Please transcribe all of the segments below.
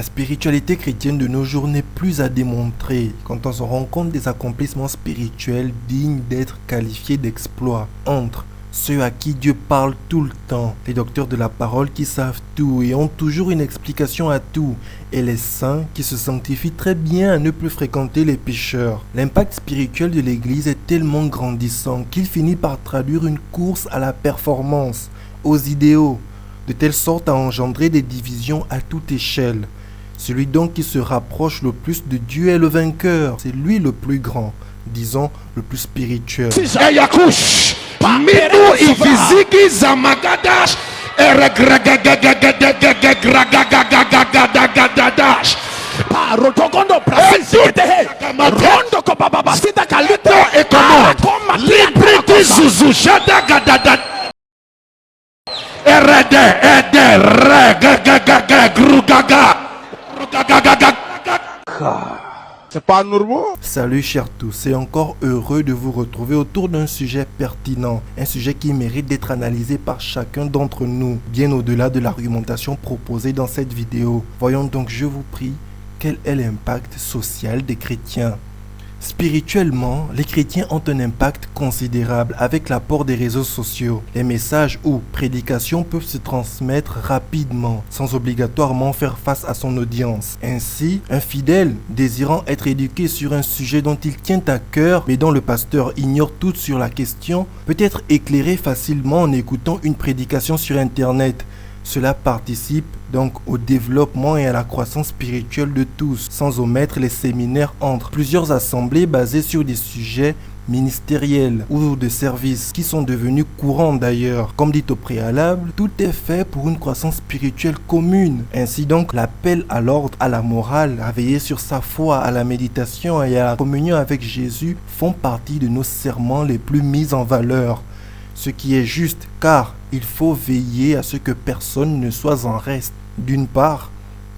La spiritualité chrétienne de nos jours n'est plus à démontrer quand on se rend compte des accomplissements spirituels dignes d'être qualifiés d'exploits entre ceux à qui Dieu parle tout le temps, les docteurs de la parole qui savent tout et ont toujours une explication à tout, et les saints qui se sanctifient très bien à ne plus fréquenter les pécheurs. L'impact spirituel de l'Église est tellement grandissant qu'il finit par traduire une course à la performance, aux idéaux, de telle sorte à engendrer des divisions à toute échelle. Celui donc qui se rapproche le plus de Dieu est le vainqueur, c'est lui le plus grand, disons le plus spirituel. Mimu ifiziki za magadash eregragagagagagagagagagagagagadash parotokondo prasitehe rondo ko baba sita kalito e komo libriti zuzu shada gadada erede ede regagagagagrugaga c'est pas nouveau. Salut chers tous, et encore heureux de vous retrouver autour d'un sujet pertinent, un sujet qui mérite d'être analysé par chacun d'entre nous, bien au-delà de l'argumentation proposée dans cette vidéo. Voyons donc, je vous prie, quel est l'impact social des chrétiens. Spirituellement, les chrétiens ont un impact considérable avec l'apport des réseaux sociaux. Les messages ou prédications peuvent se transmettre rapidement, sans obligatoirement faire face à son audience. Ainsi, un fidèle désirant être éduqué sur un sujet dont il tient à cœur, mais dont le pasteur ignore tout sur la question, peut être éclairé facilement en écoutant une prédication sur Internet. Cela participe donc au développement et à la croissance spirituelle de tous, sans omettre les séminaires entre plusieurs assemblées basées sur des sujets ministériels ou de services qui sont devenus courants d'ailleurs. Comme dit au préalable, tout est fait pour une croissance spirituelle commune. Ainsi donc, l'appel à l'ordre, à la morale, à veiller sur sa foi, à la méditation et à la communion avec Jésus font partie de nos serments les plus mis en valeur. Ce qui est juste, car il faut veiller à ce que personne ne soit en reste. D'une part,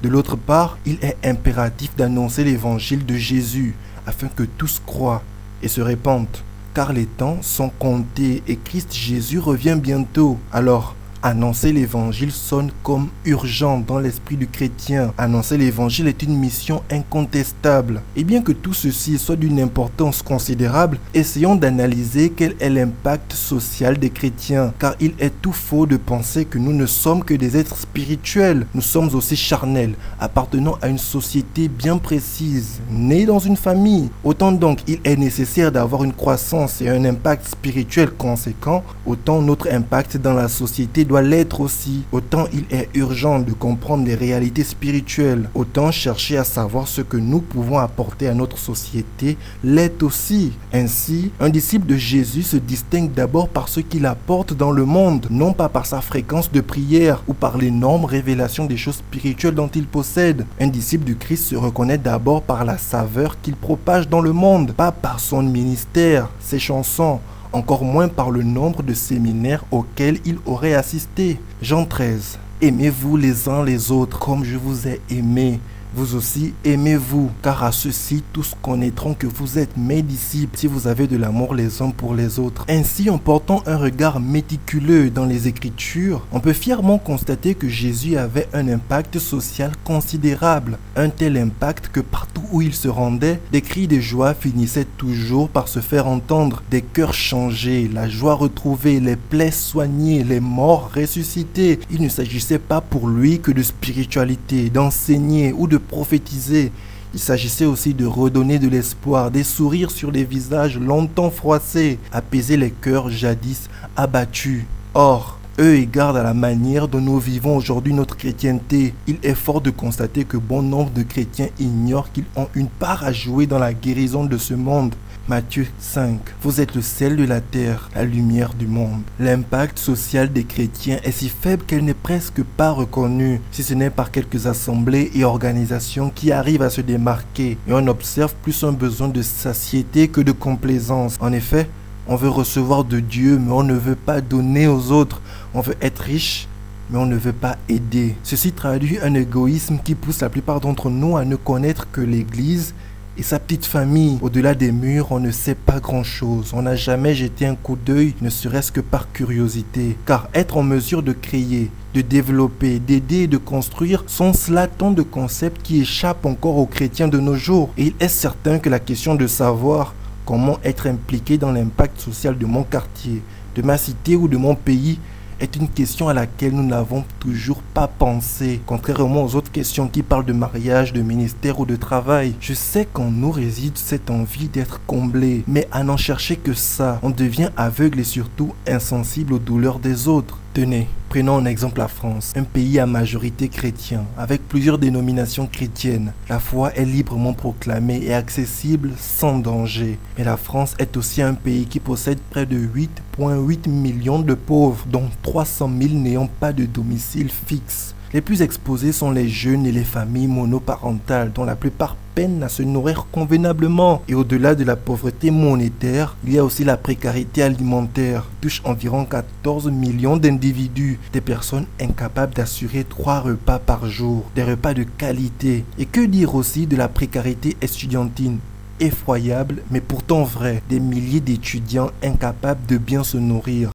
de l'autre part, il est impératif d'annoncer l'évangile de Jésus, afin que tous croient et se répandent. Car les temps sont comptés et Christ Jésus revient bientôt. Alors, annoncer l'évangile sonne comme urgent dans l'esprit du chrétien. Annoncer l'évangile est une mission incontestable. Et bien que tout ceci soit d'une importance considérable, essayons d'analyser quel est l'impact social des chrétiens. Car il est tout faux de penser que nous ne sommes que des êtres spirituels. Nous sommes aussi charnels, appartenant à une société bien précise, nés dans une famille. Autant donc il est nécessaire d'avoir une croissance et un impact spirituel conséquent, autant notre impact dans la société doit l'être aussi. Autant il est urgent de comprendre les réalités spirituelles, autant chercher à savoir ce que nous pouvons apporter à notre société l'est aussi. Ainsi, un disciple de Jésus se distingue d'abord par ce qu'il apporte dans le monde, non pas par sa fréquence de prière ou par l'énorme révélation des choses spirituelles dont il possède. Un disciple du Christ se reconnaît d'abord par la saveur qu'il propage dans le monde, pas par son ministère, ses chansons, encore moins par le nombre de séminaires auxquels il aurait assisté. Jean 13. Aimez-vous les uns les autres comme je vous ai aimé. Vous aussi aimez-vous, car à ceux-ci tous connaîtront que vous êtes mes disciples si vous avez de l'amour les uns pour les autres. Ainsi, en portant un regard méticuleux dans les Écritures, on peut fièrement constater que Jésus avait un impact social considérable. Un tel impact que partout où il se rendait, des cris de joie finissaient toujours par se faire entendre, des cœurs changés, la joie retrouvée, les plaies soignées, les morts ressuscités. Il ne s'agissait pas pour lui que de spiritualité, d'enseigner ou de prophétiser. Il s'agissait aussi de redonner de l'espoir, des sourires sur les visages longtemps froissés, apaiser les cœurs jadis abattus. Or, eu égard à la manière dont nous vivons aujourd'hui notre chrétienté, il est fort de constater que bon nombre de chrétiens ignorent qu'ils ont une part à jouer dans la guérison de ce monde. Matthieu 5. Vous êtes le sel de la terre, la lumière du monde. L'impact social des chrétiens est si faible qu'elle n'est presque pas reconnue, si ce n'est par quelques assemblées et organisations qui arrivent à se démarquer. Et on observe plus un besoin de satiété que de complaisance. En effet, on veut recevoir de Dieu, mais on ne veut pas donner aux autres. On veut être riche, mais on ne veut pas aider. Ceci traduit un égoïsme qui pousse la plupart d'entre nous à ne connaître que l'Église et sa petite famille. Au-delà des murs, on ne sait pas grand-chose. On n'a jamais jeté un coup d'œil, ne serait-ce que par curiosité. Car être en mesure de créer, de développer, d'aider et de construire sont cela tant de concepts qui échappent encore aux chrétiens de nos jours. Et il est certain que la question de savoir comment être impliqué dans l'impact social de mon quartier, de ma cité ou de mon pays est une question à laquelle nous n'avons toujours pas pensé, contrairement aux autres questions qui parlent de mariage, de ministère ou de travail. Je sais qu'en nous réside cette envie d'être comblé, mais à n'en chercher que ça, on devient aveugle et surtout insensible aux douleurs des autres. Tenez, prenons en exemple la France, un pays à majorité chrétien, avec plusieurs dénominations chrétiennes. La foi est librement proclamée et accessible sans danger. Mais la France est aussi un pays qui possède près de 8,8 millions de pauvres, dont 300 000 n'ayant pas de domicile fixe. Les plus exposés sont les jeunes et les familles monoparentales, dont la plupart peinent à se nourrir convenablement. Et au-delà de la pauvreté monétaire, il y a aussi la précarité alimentaire, qui touche environ 14 millions d'individus, des personnes incapables d'assurer 3 repas par jour, des repas de qualité. Et que dire aussi de la précarité estudiantine ? Effroyable, mais pourtant vrai, des milliers d'étudiants incapables de bien se nourrir.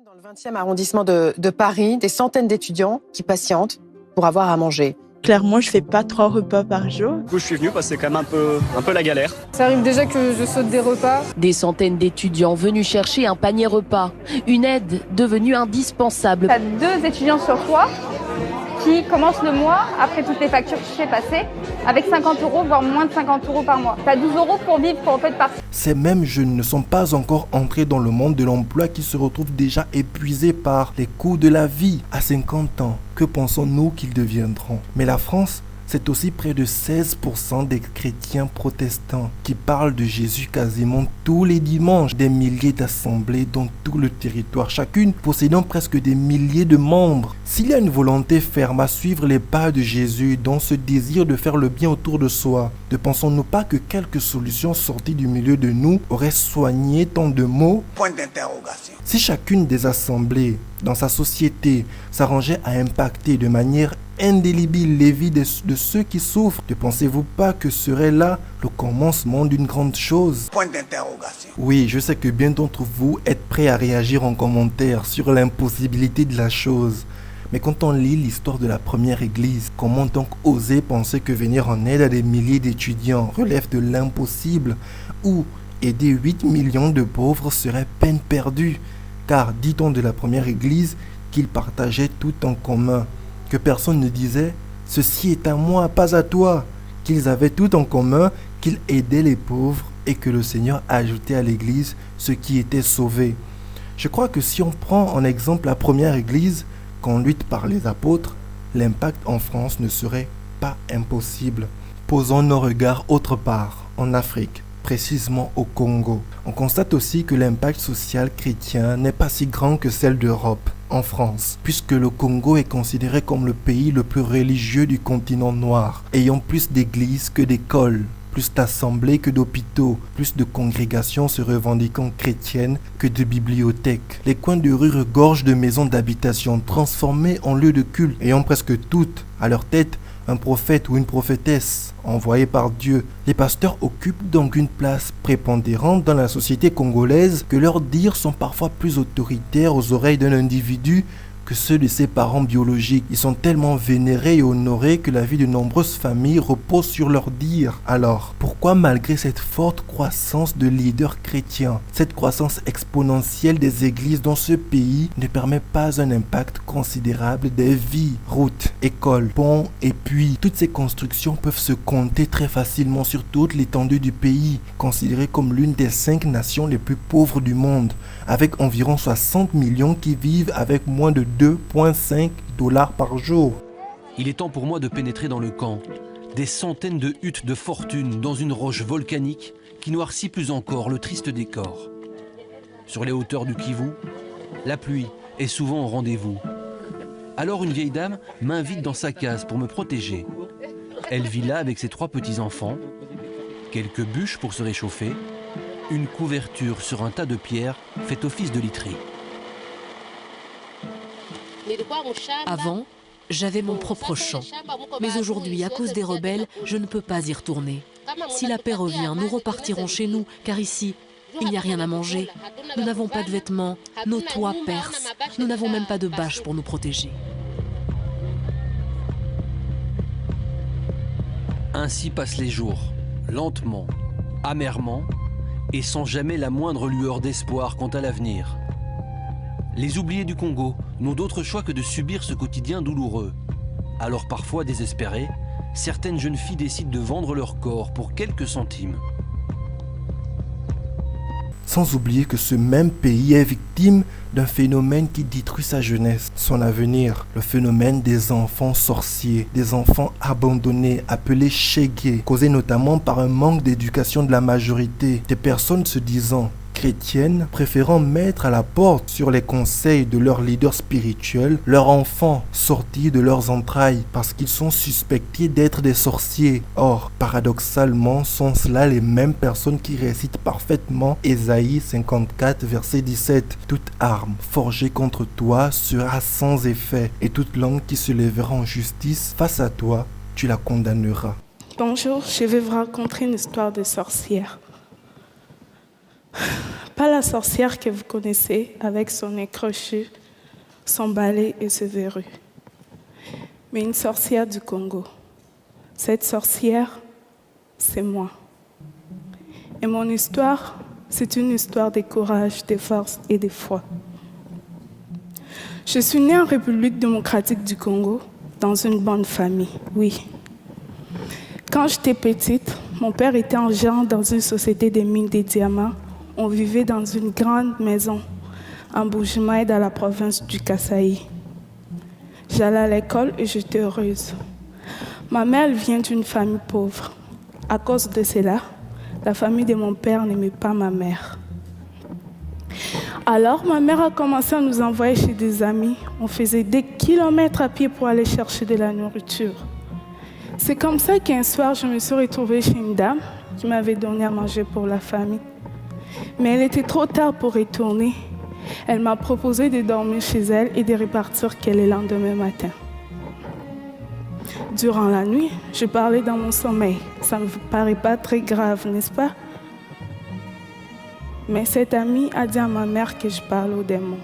Dans le 20e arrondissement de Paris, des centaines d'étudiants qui patientent pour avoir à manger. Clairement, je fais pas 3 repas par jour. Du coup, je suis venu parce que c'est quand même un peu la galère. Ça arrive déjà que je saute des repas. Des centaines d'étudiants venus chercher un panier repas. Une aide devenue indispensable. T'as 2 étudiants sur 3 qui commencent le mois, après toutes les factures que j'ai passées, avec 50 €, voire moins de 50 € par mois. T'as 12 € pour vivre, pour en fait partir. Ces mêmes jeunes ne sont pas encore entrés dans le monde de l'emploi qui se retrouvent déjà épuisés par les coûts de la vie. À 50 ans, que pensons-nous qu'ils deviendront? Mais la France, c'est aussi près de 16% des chrétiens protestants qui parlent de Jésus quasiment tous les dimanches. Des milliers d'assemblées dans tout le territoire, chacune possédant presque des milliers de membres. S'il y a une volonté ferme à suivre les pas de Jésus dans ce désir de faire le bien autour de soi, ne pensons-nous pas que quelques solutions sorties du milieu de nous auraient soigné tant de maux? Point d'interrogation. Si chacune des assemblées dans sa société s'arrangeait à impacter de manière indélébile les vies de ceux qui souffrent, ne pensez-vous pas que serait là le commencement d'une grande chose? Point d'interrogation. Oui, je sais que bien d'entre vous êtes prêts à réagir en commentaire sur l'impossibilité de la chose. Mais quand on lit l'histoire de la première église, comment donc oser penser que venir en aide à des milliers d'étudiants relève de l'impossible, ou aider 8 millions de pauvres serait peine perdue? Car dit-on de la première église qu'ils partageaient tout en commun, que personne ne disait « ceci est à moi, pas à toi », qu'ils avaient tout en commun, qu'ils aidaient les pauvres et que le Seigneur ajoutait à l'église ceux qui étaient sauvés. Je crois que si on prend en exemple la première église, conduite par les apôtres, l'impact en France ne serait pas impossible. Posons nos regards autre part, en Afrique, précisément au Congo. On constate aussi que l'impact social chrétien n'est pas si grand que celle d'Europe, en France, puisque le Congo est considéré comme le pays le plus religieux du continent noir, ayant plus d'églises que d'écoles, plus d'assemblées que d'hôpitaux, plus de congrégations se revendiquant chrétiennes que de bibliothèques. Les coins de rue regorgent de maisons d'habitation transformées en lieux de culte, ayant presque toutes, à leur tête, un prophète ou une prophétesse envoyé par Dieu. Les pasteurs occupent donc une place prépondérante dans la société congolaise que leurs dires sont parfois plus autoritaires aux oreilles d'un individu que ceux de ses parents biologiques. Ils sont tellement vénérés et honorés que la vie de nombreuses familles repose sur leurs dires. Alors, pourquoi malgré cette forte croissance de leaders chrétiens, cette croissance exponentielle des églises dans ce pays ne permet pas un impact considérable des vies? Routes, écoles, ponts et puits, toutes ces constructions peuvent se compter très facilement sur toute l'étendue du pays, considérée comme l'une des 5 nations les plus pauvres du monde, avec environ 60 millions qui vivent avec moins de 2,5 $ par jour. Il est temps pour moi de pénétrer dans le camp. Des centaines de huttes de fortune dans une roche volcanique qui noircit plus encore le triste décor. Sur les hauteurs du Kivu, la pluie est souvent au rendez-vous. Alors une vieille dame m'invite dans sa case pour me protéger. Elle vit là avec ses 3 petits-enfants, quelques bûches pour se réchauffer, une couverture sur un tas de pierres fait office de literie. Avant, j'avais mon propre champ. Mais aujourd'hui, à cause des rebelles, je ne peux pas y retourner. Si la paix revient, nous repartirons chez nous, car ici, il n'y a rien à manger. Nous n'avons pas de vêtements, nos toits percent. Nous n'avons même pas de bâches pour nous protéger. Ainsi passent les jours, lentement, amèrement, et sans jamais la moindre lueur d'espoir quant à l'avenir. Les oubliés du Congo n'ont d'autre choix que de subir ce quotidien douloureux. Alors parfois désespérées, certaines jeunes filles décident de vendre leur corps pour quelques centimes. Sans oublier que ce même pays est victime d'un phénomène qui détruit sa jeunesse, son avenir, le phénomène des enfants sorciers, des enfants abandonnés, appelés chégués, causé notamment par un manque d'éducation de la majorité, des personnes se disant chrétiennes, préférant mettre à la porte sur les conseils de leurs leaders spirituels leurs enfants sortis de leurs entrailles parce qu'ils sont suspectés d'être des sorciers. Or, paradoxalement, sont cela les mêmes personnes qui récitent parfaitement Ésaïe 54 verset 17. Toute arme forgée contre toi sera sans effet et toute langue qui se lèvera en justice face à toi, tu la condamneras. Bonjour, je vais vous raconter une histoire de sorcière. Pas la sorcière que vous connaissez avec son nez crochu, son balai et ses verrues, mais une sorcière du Congo. Cette sorcière, c'est moi. Et mon histoire, c'est une histoire de courage, de force et de foi. Je suis née en République démocratique du Congo, dans une bonne famille, oui. Quand j'étais petite, mon père était agent dans une société de mines de diamants. On vivait dans une grande maison en Bujimaï, dans la province du Kasaï. J'allais à l'école et j'étais heureuse. Ma mère vient d'une famille pauvre. À cause de cela, la famille de mon père n'aimait pas ma mère. Alors, ma mère a commencé à nous envoyer chez des amis. On faisait des kilomètres à pied pour aller chercher de la nourriture. C'est comme ça qu'un soir, je me suis retrouvée chez une dame qui m'avait donné à manger pour la famille. Mais il était trop tard pour retourner. Elle m'a proposé de dormir chez elle et de repartir le lendemain matin. Durant la nuit, je parlais dans mon sommeil. Ça ne vous paraît pas très grave, n'est-ce pas? Mais cette amie a dit à ma mère que je parle aux démons.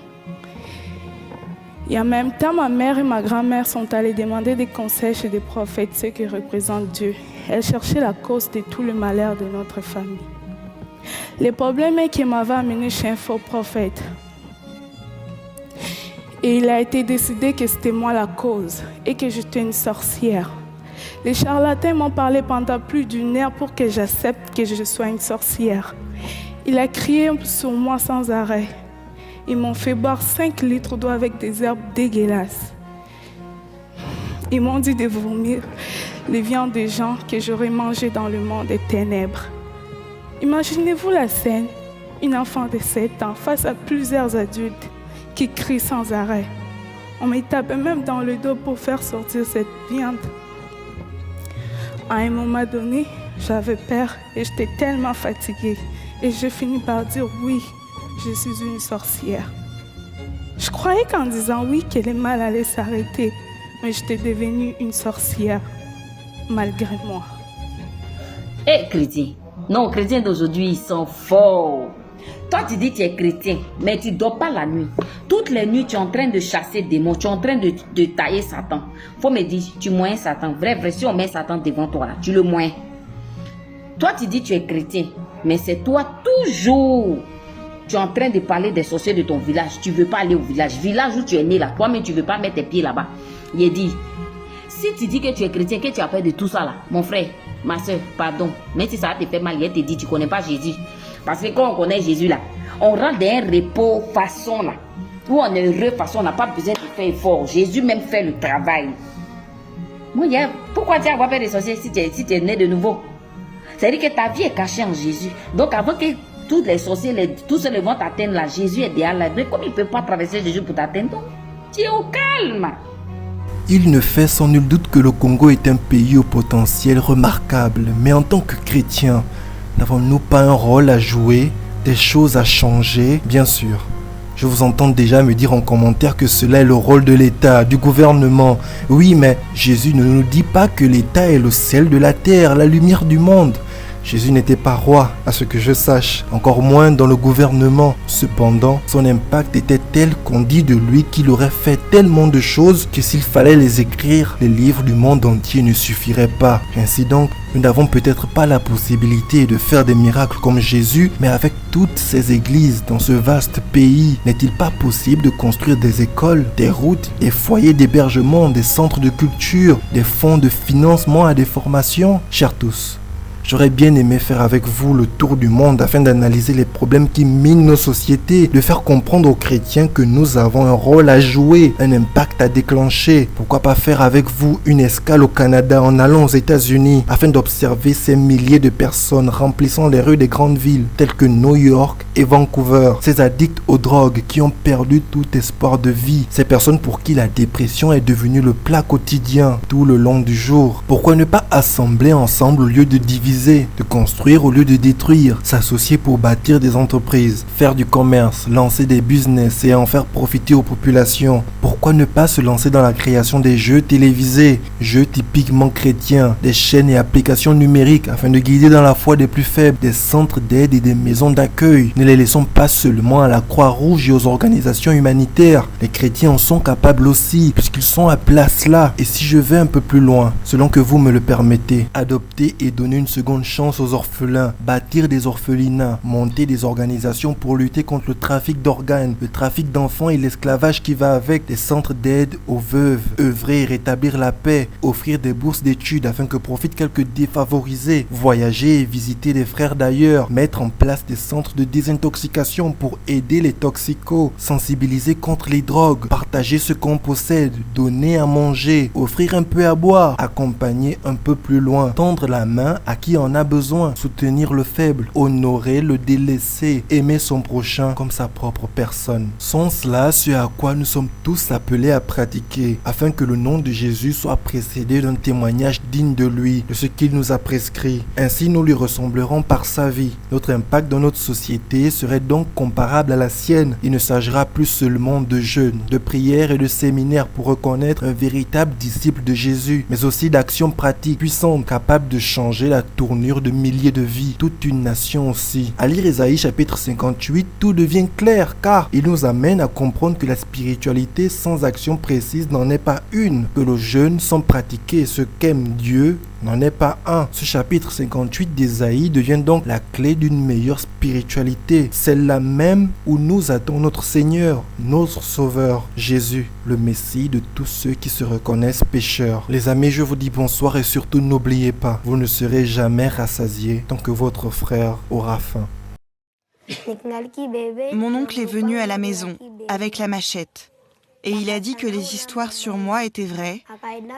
Et en même temps, ma mère et ma grand-mère sont allées demander des conseils chez des prophètes, ceux qui représentent Dieu. Elles cherchaient la cause de tout le malheur de notre famille. Le problème est qu'elle m'avait amené chez un faux prophète. Et il a été décidé que c'était moi la cause et que j'étais une sorcière. Les charlatans m'ont parlé pendant plus d'une heure pour que j'accepte que je sois une sorcière. Il a crié sur moi sans arrêt. Ils m'ont fait boire 5 litres d'eau avec des herbes dégueulasses. Ils m'ont dit de vomir les viandes des gens que j'aurais mangées dans le monde des ténèbres. Imaginez-vous la scène, une enfant de 7 ans face à plusieurs adultes qui crient sans arrêt. On me tapait même dans le dos pour faire sortir cette viande. À un moment donné, j'avais peur et j'étais tellement fatiguée. Et j'ai fini par dire oui, je suis une sorcière. Je croyais qu'en disant oui, que le mal allait s'arrêter, mais j'étais devenue une sorcière, malgré moi. Hé, chrétien! Non, chrétiens d'aujourd'hui, ils sont forts. Toi, tu dis que tu es chrétien, mais tu ne dors pas la nuit. Toutes les nuits, tu es en train de chasser des démons, tu es en train de tailler Satan. Faut me dire, tu moyens Satan. Vrai, si on met Satan devant toi, là, tu le moyens. Toi, tu dis que tu es chrétien, mais c'est toi toujours. Tu es en train de parler des sorciers de ton village. Tu ne veux pas aller au village. Village où tu es né là, toi-même, tu ne veux pas mettre tes pieds là-bas. Il dit, si tu dis que tu es chrétien, que tu as peur de tout ça là, mon frère, ma soeur, pardon, même si ça te fait mal, il te dit, tu ne connais pas Jésus. Parce que quand on connaît Jésus là, on rentre dans un repos façon là, où on est heureux façon, on n'a pas besoin de faire effort. Jésus même fait le travail. Moi, pourquoi tu as avoir peur des sorciers si tu es né de nouveau? C'est-à-dire que ta vie est cachée en Jésus. Donc avant que tous les sorciers, tous ceux qui vont t'atteindre là, Jésus est derrière là. Mais comme il ne peut pas traverser Jésus pour t'atteindre, tu es au calme. Il ne fait sans nul doute que le Congo est un pays au potentiel remarquable. Mais en tant que chrétiens, n'avons-nous pas un rôle à jouer, des choses à changer? Bien sûr. Je vous entends déjà me dire en commentaire que cela est le rôle de l'État, du gouvernement. Oui, mais Jésus ne nous dit pas que l'État est le sel de la terre, la lumière du monde. Jésus n'était pas roi, à ce que je sache, encore moins dans le gouvernement. Cependant, son impact était tel qu'on dit de lui qu'il aurait fait tellement de choses que s'il fallait les écrire, les livres du monde entier ne suffiraient pas. Ainsi donc, nous n'avons peut-être pas la possibilité de faire des miracles comme Jésus, mais avec toutes ces églises dans ce vaste pays, n'est-il pas possible de construire des écoles, des routes, des foyers d'hébergement, des centres de culture, des fonds de financement à des formations? Chers tous, j'aurais bien aimé faire avec vous le tour du monde afin d'analyser les problèmes qui minent nos sociétés, de faire comprendre aux chrétiens que nous avons un rôle à jouer, un impact à déclencher. Pourquoi pas faire avec vous une escale au Canada en allant aux États-Unis afin d'observer ces milliers de personnes remplissant les rues des grandes villes telles que New York et Vancouver, ces addicts aux drogues qui ont perdu tout espoir de vie, ces personnes pour qui la dépression est devenue le plat quotidien tout le long du jour. Pourquoi ne pas assembler ensemble au lieu de diviser, de construire au lieu de détruire, s'associer pour bâtir des entreprises, faire du commerce, lancer des business et en faire profiter aux populations? Pourquoi ne pas se lancer dans la création des jeux télévisés, jeux typiquement chrétiens, des chaînes et applications numériques afin de guider dans la foi des plus faibles, des centres d'aide et des maisons d'accueil? Ne les laissons pas seulement à la Croix-Rouge et aux organisations humanitaires. Les chrétiens en sont capables aussi, puisqu'ils sont à place là. Et si je vais un peu plus loin, selon que vous me le permettez, adopter et donner une seconde chance aux orphelins, bâtir des orphelinats, monter des organisations pour lutter contre le trafic d'organes, le trafic d'enfants et l'esclavage qui va avec, des centres d'aide aux veuves, œuvrer et rétablir la paix, offrir des bourses d'études afin que profitent quelques défavorisés, voyager et visiter des frères d'ailleurs, mettre en place des centres de désintoxication pour aider les toxicos, sensibiliser contre les drogues, partager ce qu'on possède, donner à manger, offrir un peu à boire, accompagner un peu plus loin, tendre la main à qui en a besoin, soutenir le faible, honorer le délaissé, aimer son prochain comme sa propre personne. Sont cela ce à quoi nous sommes tous appelés à pratiquer, afin que le nom de Jésus soit précédé d'un témoignage digne de lui, de ce qu'il nous a prescrit. Ainsi nous lui ressemblerons par sa vie. Notre impact dans notre société serait donc comparable à la sienne. Il ne s'agira plus seulement de jeûne, de prières et de séminaires pour reconnaître un véritable disciple de Jésus, mais aussi d'actions pratiques puissantes, capables de changer la tournure de milliers de vies, toute une nation aussi. À lire Ésaïe chapitre 58, tout devient clair car il nous amène à comprendre que la spiritualité sans action précise n'en est pas une, que le jeûne sans pratiquer ce qu'aime Dieu n'en est pas un. Ce chapitre 58 d'Ésaïe devient donc la clé d'une meilleure spiritualité, celle-là même où nous attend notre Seigneur, notre Sauveur, Jésus, le Messie de tous ceux qui se reconnaissent pécheurs. Les amis, je vous dis bonsoir et surtout n'oubliez pas, vous ne serez jamais rassasiés tant que votre frère aura faim. Mon oncle est venu à la maison avec la machette. Et il a dit que les histoires sur moi étaient vraies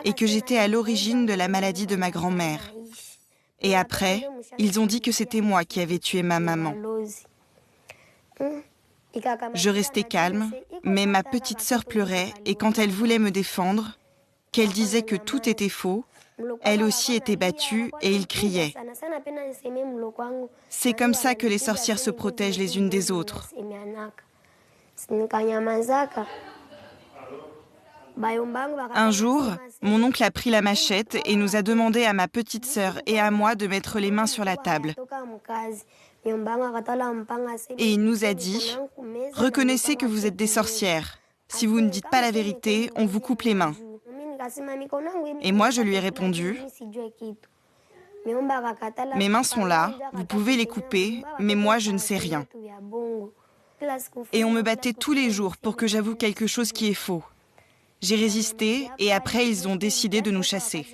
et que j'étais à l'origine de la maladie de ma grand-mère. Et après, ils ont dit que c'était moi qui avais tué ma maman. Je restais calme, mais ma petite sœur pleurait et quand elle voulait me défendre, qu'elle disait que tout était faux, elle aussi était battue et il criait. C'est comme ça que les sorcières se protègent les unes des autres. Un jour, mon oncle a pris la machette et nous a demandé à ma petite sœur et à moi de mettre les mains sur la table. Et il nous a dit « Reconnaissez que vous êtes des sorcières. Si vous ne dites pas la vérité, on vous coupe les mains. » Et moi, je lui ai répondu « Mes mains sont là, vous pouvez les couper, mais moi, je ne sais rien. » Et on me battait tous les jours pour que j'avoue quelque chose qui est faux. J'ai résisté et après ils ont décidé de nous chasser.